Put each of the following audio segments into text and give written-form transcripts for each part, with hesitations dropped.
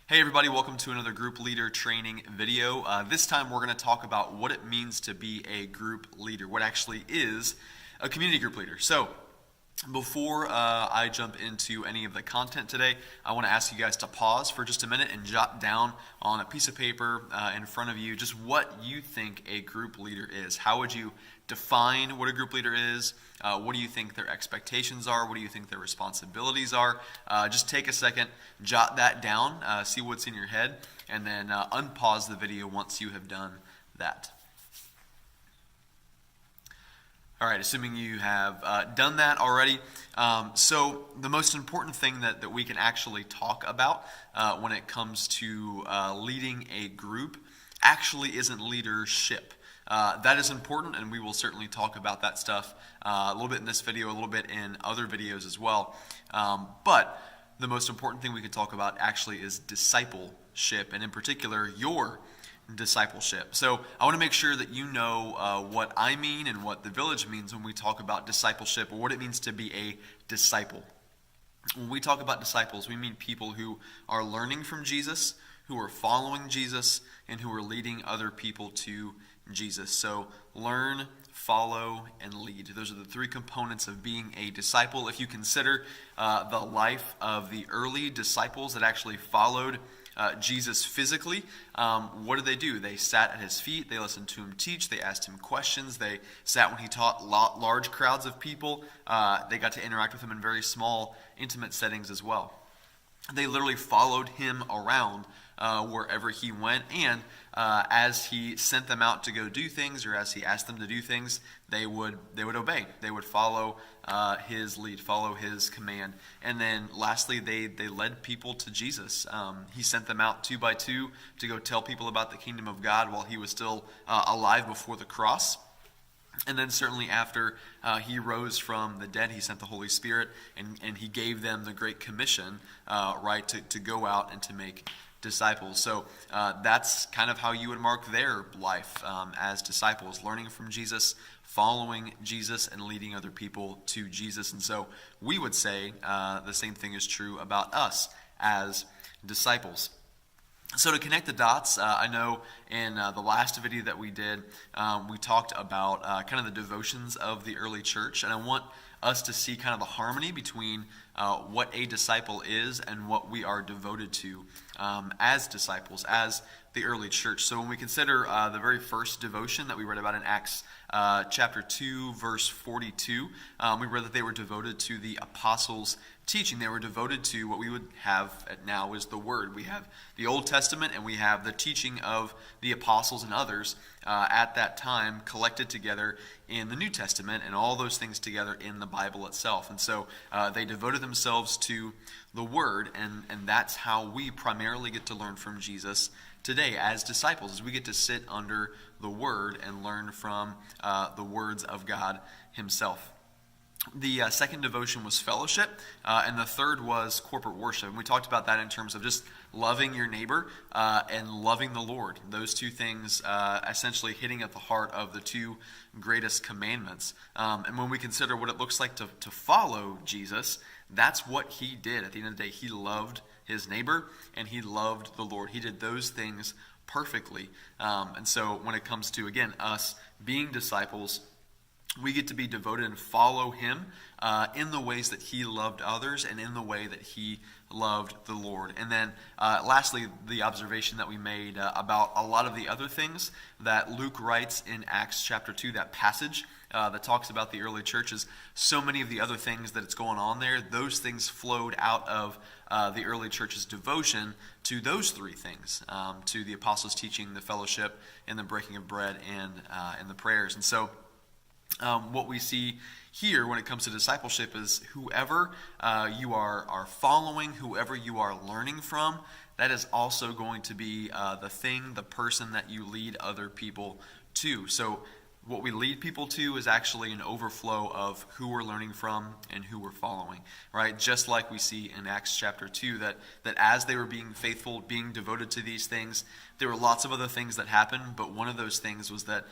Hey everybody, welcome to another group leader training video. This time we're going to talk about what it means to be a group leader, what actually is a community group leader. So before I jump into any of the content today, I want to ask you guys to pause for just a minute and jot down on a piece of paper in front of you just what you think a group leader is. How would you define what a group leader is? What do you think their expectations are? What do you think their responsibilities are? Just take a second, jot that down, see what's in your head, and then unpause the video once you have done that. All right, assuming you have done that already. So the most important thing that we can actually talk about when it comes to leading a group actually isn't leadership. That is important, and we will certainly talk about that stuff a little bit in this video, a little bit in other videos as well. But the most important thing we could talk about actually is discipleship, and in particular, your discipleship. So I want to make sure that you know what I mean and what the Village means when we talk about discipleship, or what it means to be a disciple. When we talk about disciples, we mean people who are learning from Jesus, who are following Jesus, and who are leading other people to Jesus. So learn, follow, and lead. Those are the three components of being a disciple. If you consider the life of the early disciples that actually followed Jesus physically, what did they do? They sat at his feet, they listened to him teach, they asked him questions, they sat when he taught large crowds of people, they got to interact with him in very small, intimate settings as well. They literally followed him around wherever he went, and as he sent them out to go do things, or as he asked them to do things, they would obey. They would follow his lead, follow his command. And then lastly, they led people to Jesus. He sent them out 2 by 2 to go tell people about the kingdom of God while he was still alive before the cross. And then certainly after he rose from the dead, he sent the Holy Spirit, and he gave them the Great Commission, to go out and to make disciples. So that's kind of how you would mark their life as disciples, learning from Jesus, following Jesus, and leading other people to Jesus. And so we would say the same thing is true about us as disciples. So to connect the dots, I know in the last video that we did, we talked about kind of the devotions of the early church, and I want us to see kind of the harmony between what a disciple is and what we are devoted to as disciples, as the early church. So when we consider the very first devotion that we read about in Acts chapter 2, verse 42, we read that they were devoted to the apostles' teaching. They were devoted to what we would have now is the Word. We have the Old Testament, and we have the teaching of the apostles and others at that time collected together in the New Testament, and all those things together in the Bible itself. And so they devoted themselves to the Word, and that's how we primarily get to learn from Jesus today as disciples, as we get to sit under the Word and learn from the words of God himself. The second devotion was fellowship, and the third was corporate worship. And we talked about that in terms of just loving your neighbor and loving the Lord. Those two things essentially hitting at the heart of the two greatest commandments. And when we consider what it looks like to follow Jesus, that's what he did. At the end of the day, he loved his neighbor and he loved the Lord. He did those things perfectly. And so when it comes to, again, us being disciples, we get to be devoted and follow him in the ways that he loved others and in the way that he loved the Lord. And then lastly, the observation that we made about a lot of the other things that Luke writes in Acts chapter 2, that passage that talks about the early churches. So many of the other things that it's going on there, those things flowed out of the early church's devotion to those three things, to the apostles' teaching, the fellowship, and the breaking of bread, and the prayers. And so what we see here when it comes to discipleship is whoever you are following, whoever you are learning from, that is also going to be the person that you lead other people to. So what we lead people to is actually an overflow of who we're learning from and who we're following, right? Just like we see in Acts chapter 2, that as they were being faithful, being devoted to these things, there were lots of other things that happened, but one of those things was that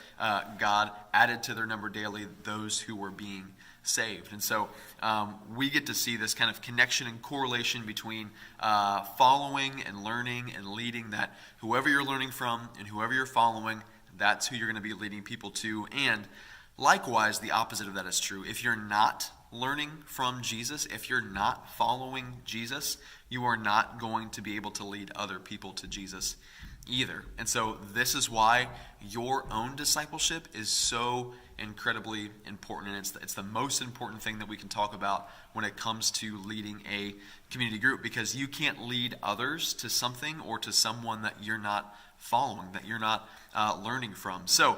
God added to their number daily those who were being saved. And so we get to see this kind of connection and correlation between following and learning and leading, that whoever you're learning from and whoever you're following, that's who you're going to be leading people to. And likewise, the opposite of that is true. If you're not learning from Jesus, if you're not following Jesus, you are not going to be able to lead other people to Jesus either. And so this is why your own discipleship is so incredibly important, and it's the most important thing that we can talk about when it comes to leading a community group, because you can't lead others to something or to someone that you're not following, that you're not learning from. So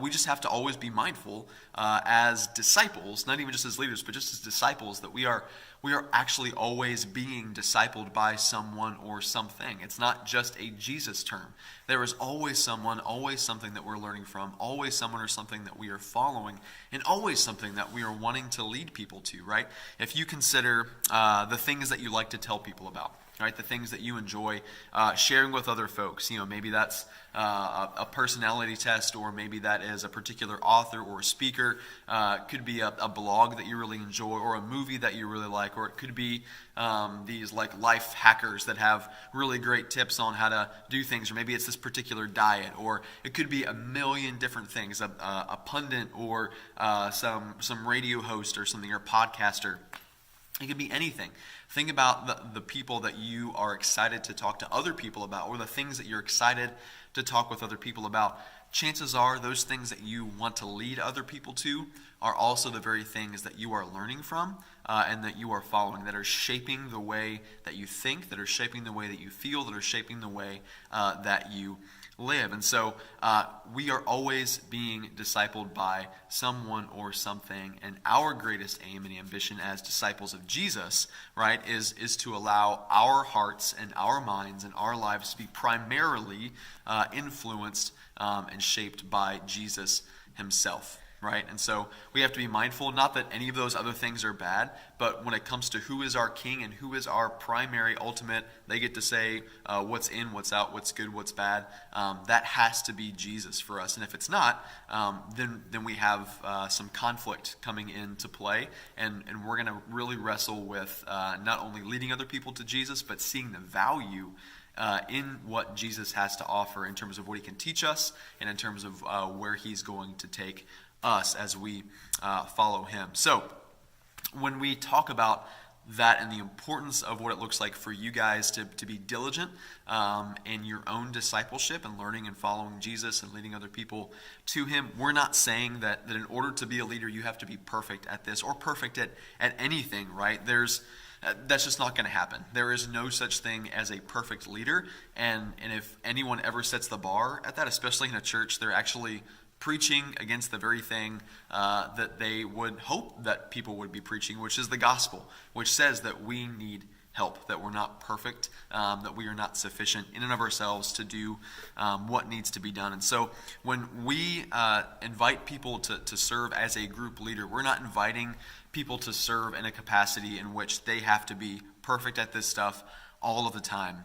we just have to always be mindful as disciples, not even just as leaders, but just as disciples, that we are actually always being discipled by someone or something. It's not just a Jesus term. There is always someone, always something that we're learning from, always someone or something that we are following, and always something that we are wanting to lead people to, right? If you consider the things that you like to tell people about, right, the things that you enjoy sharing with other folks, maybe that's a personality test, or maybe that is a particular author or a speaker. Could be a blog that you really enjoy, or a movie that you really like, or it could be these like life hackers that have really great tips on how to do things, or maybe it's this particular diet, or it could be a million different things, a pundit, or some radio host or something, or podcaster. It could be anything. Think about the people that you are excited to talk to other people about, or the things that you're excited to talk with other people about. Chances are those things that you want to lead other people to are also the very things that you are learning from and that you are following, that are shaping the way that you think, that are shaping the way that you feel, that are shaping the way that you live. And so we are always being discipled by someone or something, and our greatest aim and ambition as disciples of Jesus, right, is to allow our hearts and our minds and our lives to be primarily influenced and shaped by Jesus himself. Right? And so we have to be mindful, not that any of those other things are bad, but when it comes to who is our king and who is our primary ultimate, they get to say what's in, what's out, what's good, what's bad. That has to be Jesus for us. And if it's not, then we have some conflict coming into play, and we're going to really wrestle with not only leading other people to Jesus, but seeing the value in what Jesus has to offer in terms of what he can teach us, and in terms of where he's going to take us as we follow him. So when we talk about that and the importance of what it looks like for you guys to be diligent in your own discipleship and learning and following Jesus and leading other people to him, we're not saying that in order to be a leader you have to be perfect at this or perfect at anything, right? That's just not going to happen. There is no such thing as a perfect leader, and if anyone ever sets the bar at that, especially in a church, they're actually preaching against the very thing that they would hope that people would be preaching, which is the gospel, which says that we need help, that we're not perfect, that we are not sufficient in and of ourselves to do what needs to be done. And so when we invite people to serve as a group leader, we're not inviting people to serve in a capacity in which they have to be perfect at this stuff all of the time.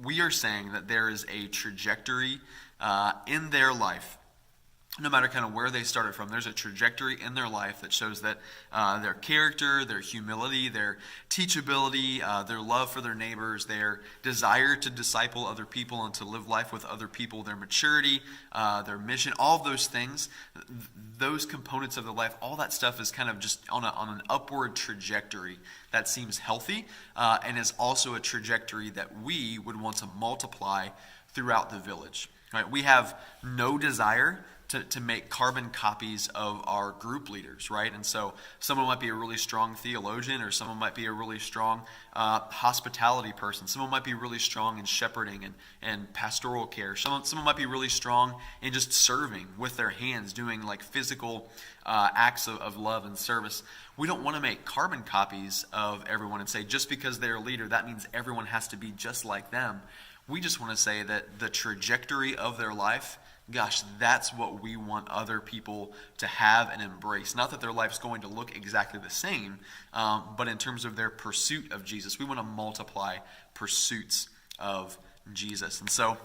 We are saying that there is a trajectory in their life, no matter kind of where they started from. There's a trajectory in their life that shows that their character, their humility, their teachability, their love for their neighbors, their desire to disciple other people and to live life with other people, their maturity, their mission, all of those things, those components of their life, all that stuff is kind of just on an upward trajectory that seems healthy and is also a trajectory that we would want to multiply throughout the village. Right? We have no desire to make carbon copies of our group leaders, right? And so someone might be a really strong theologian, or someone might be a really strong hospitality person. Someone might be really strong in shepherding and pastoral care. Someone might be really strong in just serving with their hands, doing like physical acts of love and service. We don't want to make carbon copies of everyone and say just because they're a leader, that means everyone has to be just like them. We just want to say that the trajectory of their life, gosh, that's what we want other people to have and embrace. Not that their life's going to look exactly the same, but in terms of their pursuit of Jesus, we want to multiply pursuits of Jesus. And so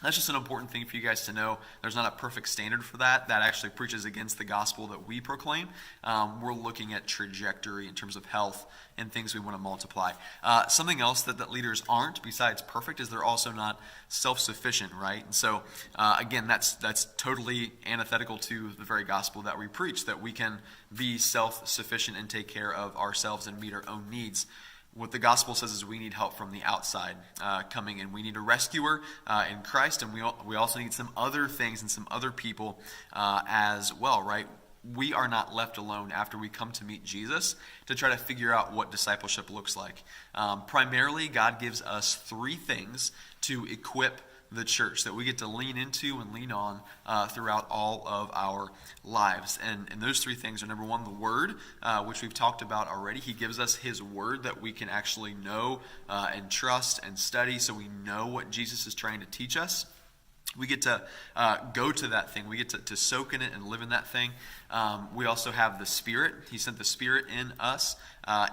That's just an important thing for you guys to know. There's not a perfect standard for that. That actually preaches against the gospel that we proclaim. We're looking at trajectory in terms of health and things we want to multiply. Something else that leaders aren't, besides perfect, is they're also not self-sufficient, right? And so, again, that's totally antithetical to the very gospel that we preach, that we can be self-sufficient and take care of ourselves and meet our own needs. What the gospel says is we need help from the outside coming in. We need a rescuer in Christ, and we also need some other things and some other people as well, right? We are not left alone after we come to meet Jesus to try to figure out what discipleship looks like. Primarily, God gives us three things to equip the church that we get to lean into and lean on throughout all of our lives. And those three things are, number one, the Word, which we've talked about already. He gives us His Word that we can actually know and trust and study, so we know what Jesus is trying to teach us. We get to go to that thing. We get to soak in it and live in that thing. We also have the Spirit. He sent the Spirit in us.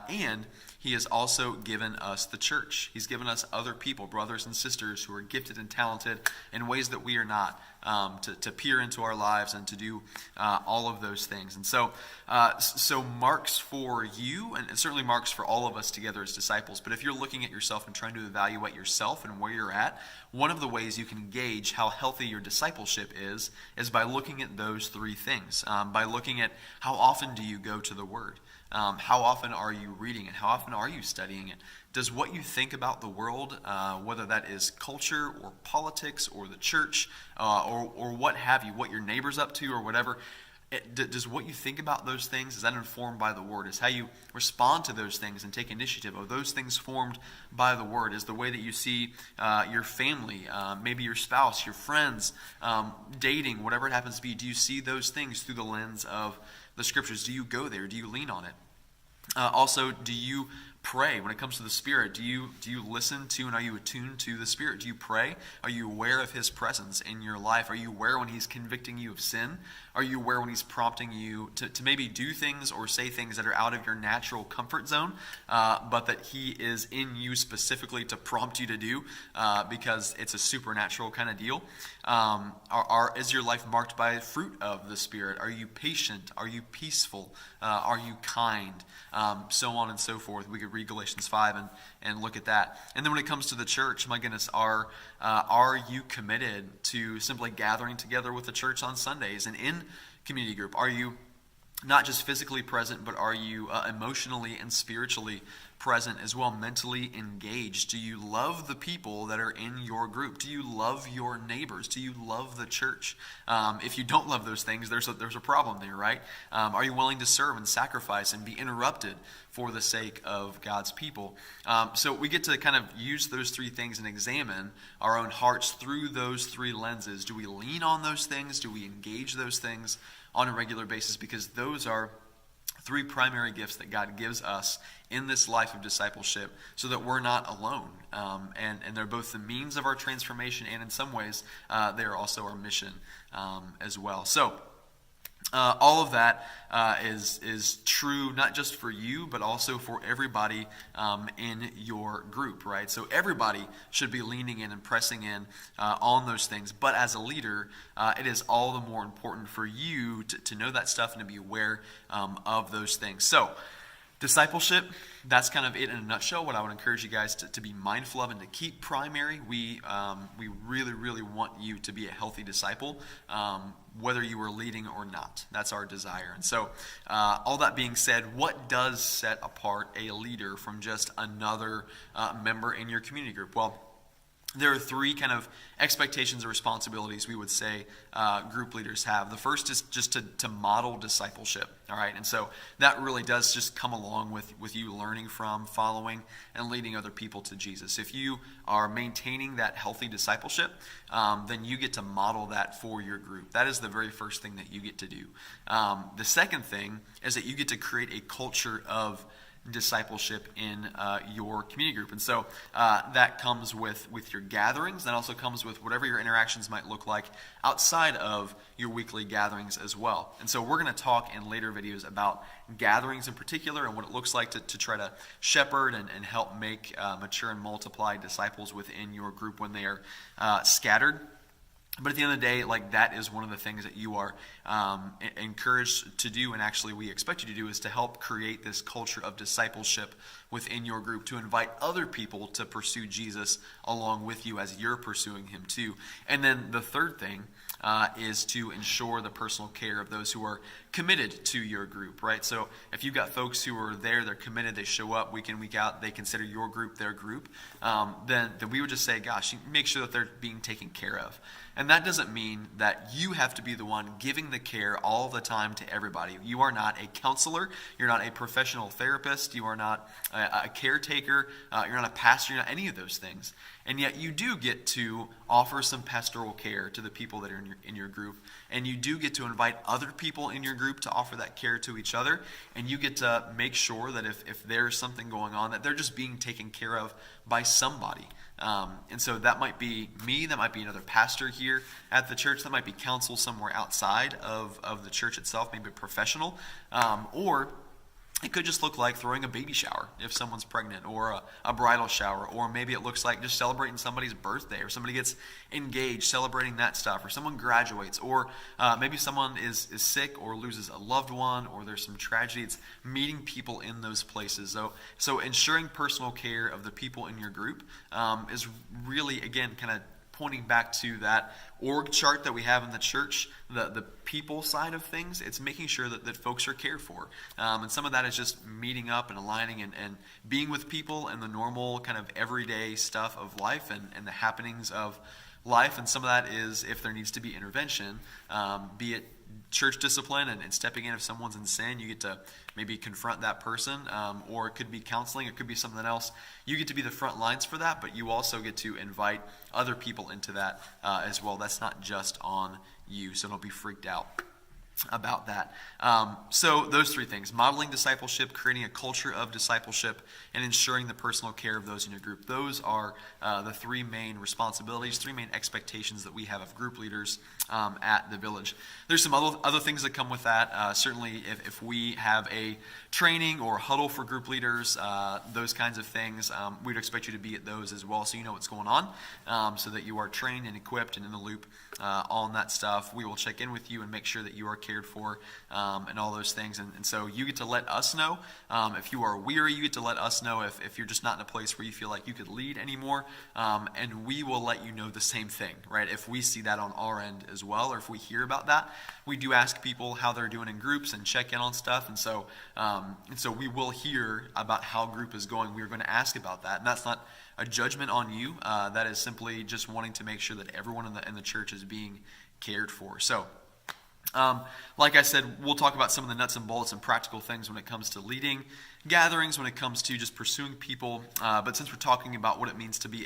And He has also given us the church. He's given us other people, brothers and sisters, who are gifted and talented in ways that we are not, to peer into our lives and to do all of those things. And so marks for you, and certainly marks for all of us together as disciples, but if you're looking at yourself and trying to evaluate yourself and where you're at, one of the ways you can gauge how healthy your discipleship is by looking at those three things, by looking at how often do you go to the Word. How often are you reading it? How often are you studying it? Does what you think about the world, whether that is culture or politics or the church or what have you, what your neighbor's up to or whatever, does what you think about those things, is that informed by the Word? Is how you respond to those things and take initiative? Are those things formed by the Word? Is the way that you see your family, maybe your spouse, your friends, dating, whatever it happens to be, do you see those things through the lens of the Scriptures? Do you go there? Do you lean on it? Also, do you pray when it comes to the Spirit? Do you listen to and are you attuned to the Spirit? Do you pray? Are you aware of His presence in your life? Are you aware when He's convicting you of sin? Are you aware when He's prompting you to maybe do things or say things that are out of your natural comfort zone, but that He is in you specifically to prompt you to do because it's a supernatural kind of deal? Is your life marked by the fruit of the Spirit? Are you patient? Are you peaceful? Are you kind? So on and so forth. We could read Galatians 5 and look at that. And then when it comes to the church, my goodness, are you committed to simply gathering together with the church on Sundays and in community group? Are you not just physically present, but are you emotionally and spiritually present as well, mentally engaged? Do you love the people that are in your group? Do you love your neighbors? Do you love the church? If you don't love those things, there's a problem there, right? Are you willing to serve and sacrifice and be interrupted for the sake of God's people? So we get to kind of use those three things and examine our own hearts through those three lenses. Do we lean on those things? Do we engage those things on a regular basis? Because those are three primary gifts that God gives us in this life of discipleship so that we're not alone. And they're both the means of our transformation, and in some ways, they are also our mission as well. So all of that is true not just for you, but also for everybody in your group, right? So everybody should be leaning in and pressing in on those things. But as a leader, it is all the more important for you to know that stuff and to be aware of those things. So discipleship, that's kind of it in a nutshell. What I would encourage you guys to be mindful of and to keep primary. We really, really want you to be a healthy disciple, whether you are leading or not. That's our desire. And so all that being said, what does set apart a leader from just another member in your community group? Well, there are three kind of expectations or responsibilities we would say group leaders have. The first is just to model discipleship, all right? And so that really does just come along with you learning from, following, and leading other people to Jesus. If you are maintaining that healthy discipleship, then you get to model that for your group. That is the very first thing that you get to do. The second thing is that you get to create a culture of discipleship in your community group. And so that comes with your gatherings. That also comes with whatever your interactions might look like outside of your weekly gatherings as well. And so we're going to talk in later videos about gatherings in particular and what it looks like to try to shepherd and help make mature and multiply disciples within your group when they are scattered. But at the end of the day, like, that is one of the things that you are encouraged to do, and actually we expect you to do, is to help create this culture of discipleship within your group, to invite other people to pursue Jesus along with you as you're pursuing him too. And then the third thing is to ensure the personal care of those who are committed to your group, right? So if you've got folks who are there, they're committed, they show up week in, week out, they consider your group their group, then we would just say, gosh, make sure that they're being taken care of. And that doesn't mean that you have to be the one giving the care all the time to everybody. You are not a counselor. You're not a professional therapist. You are not a caretaker. You're not a pastor. You're not any of those things. And yet you do get to offer some pastoral care to the people that are in your group. And you do get to invite other people in your group to offer that care to each other. And you get to make sure that if there's something going on, that they're just being taken care of by somebody. And so that might be me, that might be another pastor here at the church, that might be counsel somewhere outside of the church itself, maybe a professional, or it could just look like throwing a baby shower if someone's pregnant, or a bridal shower, or maybe it looks like just celebrating somebody's birthday, or somebody gets engaged, celebrating that stuff, or someone graduates, or maybe someone is sick or loses a loved one, or there's some tragedy. It's meeting people in those places. So ensuring personal care of the people in your group is really, again, kind of pointing back to that org chart that we have in the church, the people side of things. It's making sure that folks are cared for. And some of that is just meeting up and aligning and being with people and the normal kind of everyday stuff of life and the happenings of life. And some of that is if there needs to be intervention, be it church discipline and stepping in if someone's in sin, you get to maybe confront that person, or it could be counseling, it could be something else. You get to be the front lines for that, but you also get to invite other people into that as well. That's not just on you, so don't be freaked out about that. So those three things: modeling discipleship, creating a culture of discipleship, and ensuring the personal care of those in your group. Those are the three main responsibilities, three main expectations that we have of group leaders at the Village. There's some other things that come with that. Certainly if we have a training or huddle for group leaders, those kinds of things, we'd expect you to be at those as well, so you know what's going on, so that you are trained and equipped and in the loop on that stuff. We will check in with you and make sure that you are cared for, and all those things. And so you get to let us know if you are weary. You get to let us know if you're just not in a place where you feel like you could lead anymore, and we will let you know the same thing, right? If we see that on our end as well, or if we hear about that, we do ask people how they're doing in groups and check in on stuff. And so we will hear about how group is going. We're going to ask about that, and that's not a judgment on you. That is simply just wanting to make sure that everyone in the church is being cared for. So, like I said, we'll talk about some of the nuts and bolts and practical things when it comes to leading gatherings, when it comes to just pursuing people. But since we're talking about what it means to be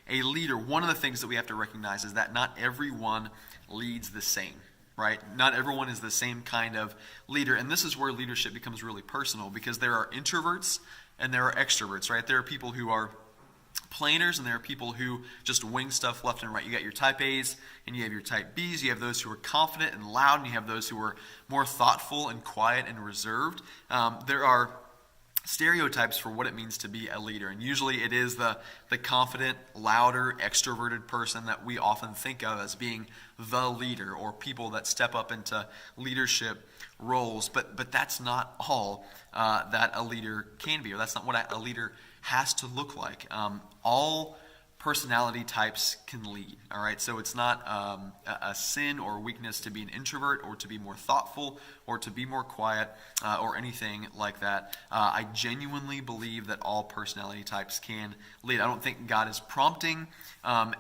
a leader, one of the things that we have to recognize is that not everyone leads the same, right? Not everyone is the same kind of leader. And this is where leadership becomes really personal, because there are introverts and there are extroverts, right? There are people who are planers, and there are people who just wing stuff left and right. You got your type A's and you have your type B's. You have those who are confident and loud, and you have those who are more thoughtful and quiet and reserved. There are stereotypes for what it means to be a leader, and usually it is the confident, louder, extroverted person that we often think of as being the leader, or people that step up into leadership roles. But that's not all that a leader can be, or that's not what a leader has to look like. All personality types can lead, all right? So it's not a sin or weakness to be an introvert, or to be more thoughtful, or to be more quiet, or anything like that. I genuinely believe that all personality types can lead. I don't think God is prompting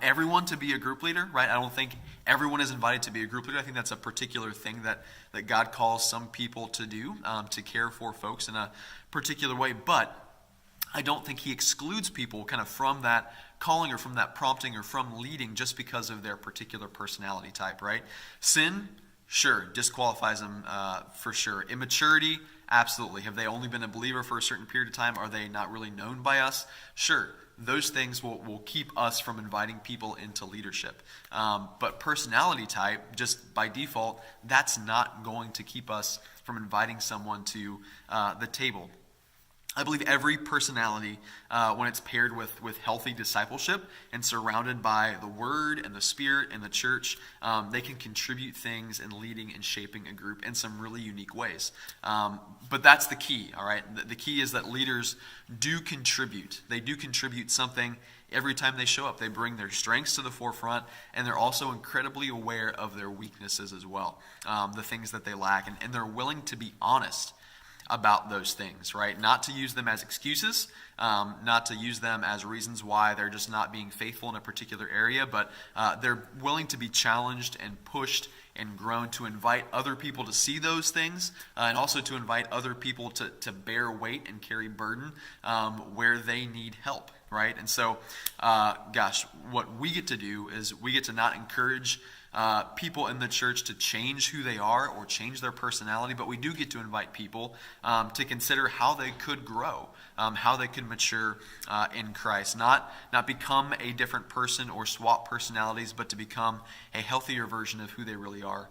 everyone to be a group leader, right? I don't think everyone is invited to be a group leader. I think that's a particular thing that God calls some people to do, to care for folks in a particular way. But I don't think he excludes people kind of from that calling, or from that prompting, or from leading, just because of their particular personality type, right? Sin, sure, disqualifies them for sure. Immaturity, absolutely. Have they only been a believer for a certain period of time? Are they not really known by us? Sure. Those things will keep us from inviting people into leadership. But personality type, just by default, that's not going to keep us from inviting someone to the table. I believe every personality, when it's paired with healthy discipleship and surrounded by the Word and the Spirit and the church, they can contribute things in leading and shaping a group in some really unique ways. But that's the key, all right? The key is that leaders do contribute. They do contribute something every time they show up. They bring their strengths to the forefront, and they're also incredibly aware of their weaknesses as well, the things that they lack, and they're willing to be honest about those things, right? Not to use them as excuses, not to use them as reasons why they're just not being faithful in a particular area, but they're willing to be challenged and pushed and grown to invite other people to see those things, and also to invite other people to bear weight and carry burden where they need help, right? And so, what we get to do is we get to not encourage people in the church to change who they are or change their personality, but we do get to invite people to consider how they could grow, how they could mature in Christ. Not become a different person or swap personalities, but to become a healthier version of who they really are.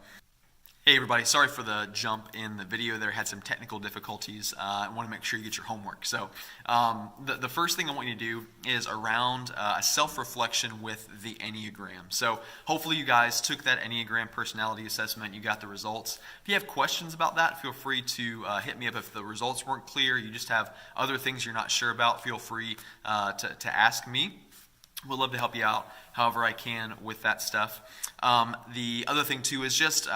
Hey everybody, sorry for the jump in the video there. Had some technical difficulties. I want to make sure you get your homework. So the first thing I want you to do is around a self-reflection with the Enneagram. So hopefully you guys took that Enneagram personality assessment. You got the results. If you have questions about that, feel free to hit me up. If the results weren't clear, you just have other things you're not sure about, feel free to ask me. We'd love to help you out however I can with that stuff. The other thing too is just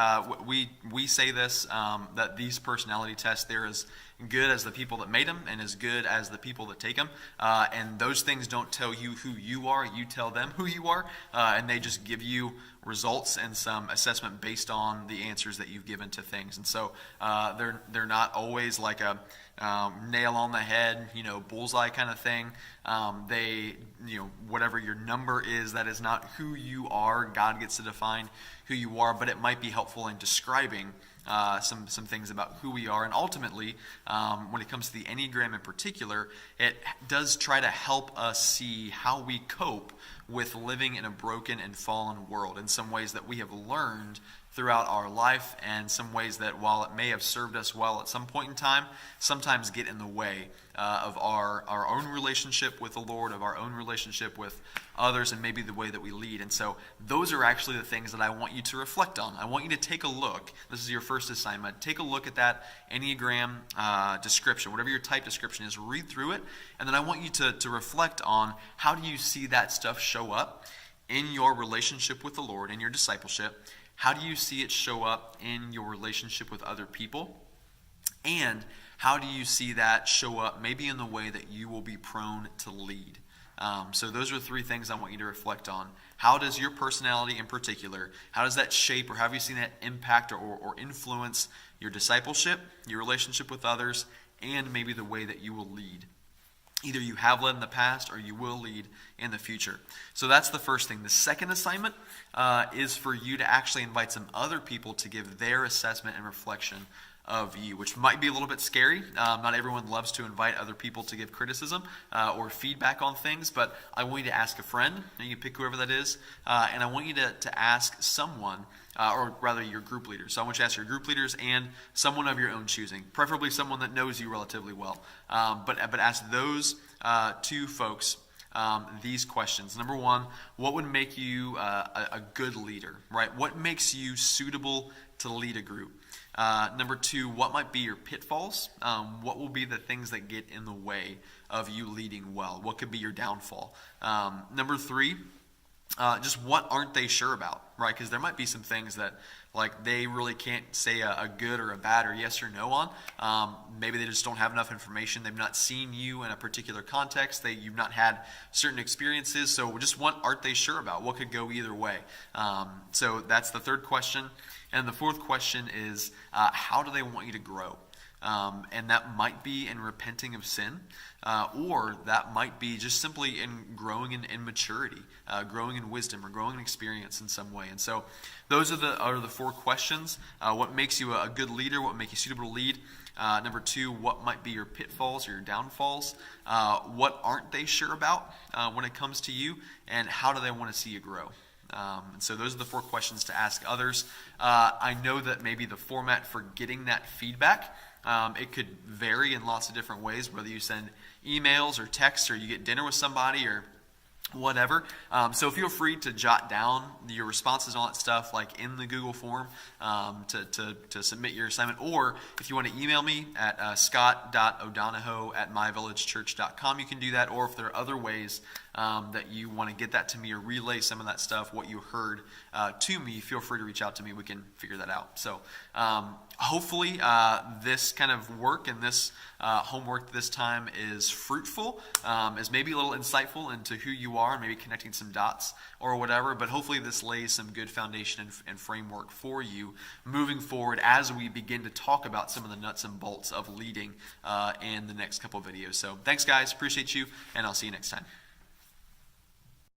we say this, that these personality tests, they're as good as the people that made them and as good as the people that take them. And those things don't tell you who you are. You tell them who you are. And they just give you results and some assessment based on the answers that you've given to things. And so they're not always like a nail on the head, bullseye kind of thing. They, whatever your number is, that is not who you are. God gets to define who you are, but it might be helpful in describing some things about who we are. And ultimately, when it comes to the Enneagram in particular, it does try to help us see how we cope with living in a broken and fallen world in some ways that we have learned throughout our life, and some ways that, while it may have served us well at some point in time, sometimes get in the way of our own relationship with the Lord, of our own relationship with others, and maybe the way that we lead. And so those are actually the things that I want you to reflect on. I want you to take a look. This is your first assignment. Take a look at that Enneagram description, whatever your type description is. Read through it, and then I want you to reflect on how do you see that stuff show up in your relationship with the Lord, in your discipleship. How do you see it show up in your relationship with other people? And how do you see that show up maybe in the way that you will be prone to lead? So those are three things I want you to reflect on. How does your personality in particular, how does that shape, or have you seen that impact or influence your discipleship, your relationship with others, and maybe the way that you will lead? Either you have led in the past or you will lead in the future. So that's the first thing. The second assignment is for you to actually invite some other people to give their assessment and reflection of you, which might be a little bit scary. Not everyone loves to invite other people to give criticism or feedback on things, but I want you to ask a friend, and you can pick whoever that is, and I want you to ask someone, or rather your group leaders. So I want you to ask your group leaders and someone of your own choosing, preferably someone that knows you relatively well. But ask those two folks these questions. Number one, what would make you a good leader, right? What makes you suitable to lead a group? Number two, what might be your pitfalls? What will be the things that get in the way of you leading well? What could be your downfall? Number three, just what aren't they sure about, right? Because there might be some things that they really can't say a good or a bad or yes or no on. Maybe they just don't have enough information. They've not seen you in a particular context. You've not had certain experiences. So just what aren't they sure about? What could go either way? So that's the third question. And the fourth question is, how do they want you to grow? And that might be in repenting of sin, or that might be just simply in growing in maturity, growing in wisdom, or growing in experience in some way. And so those are the four questions. What makes you a good leader? What makes you suitable to lead? Number two, what might be your pitfalls or your downfalls? What aren't they sure about when it comes to you? And how do they want to see you grow? And so those are the four questions to ask others. I know that maybe the format for getting that feedback It could vary in lots of different ways, whether you send emails or texts or you get dinner with somebody or whatever. So feel free to jot down your responses and all that stuff like in the Google form to submit your assignment. Or if you want to email me at scott.odonohoe at myvillagechurch.com, you can do that. Or if there are other ways that you want to get that to me or relay some of that stuff, what you heard to me, feel free to reach out to me. We can figure that out. So hopefully this kind of work and this homework this time is fruitful, is maybe a little insightful into who you are and maybe connecting some dots or whatever, but hopefully this lays some good foundation and framework for you moving forward as we begin to talk about some of the nuts and bolts of leading in the next couple of videos. So thanks guys, appreciate you, and I'll see you next time.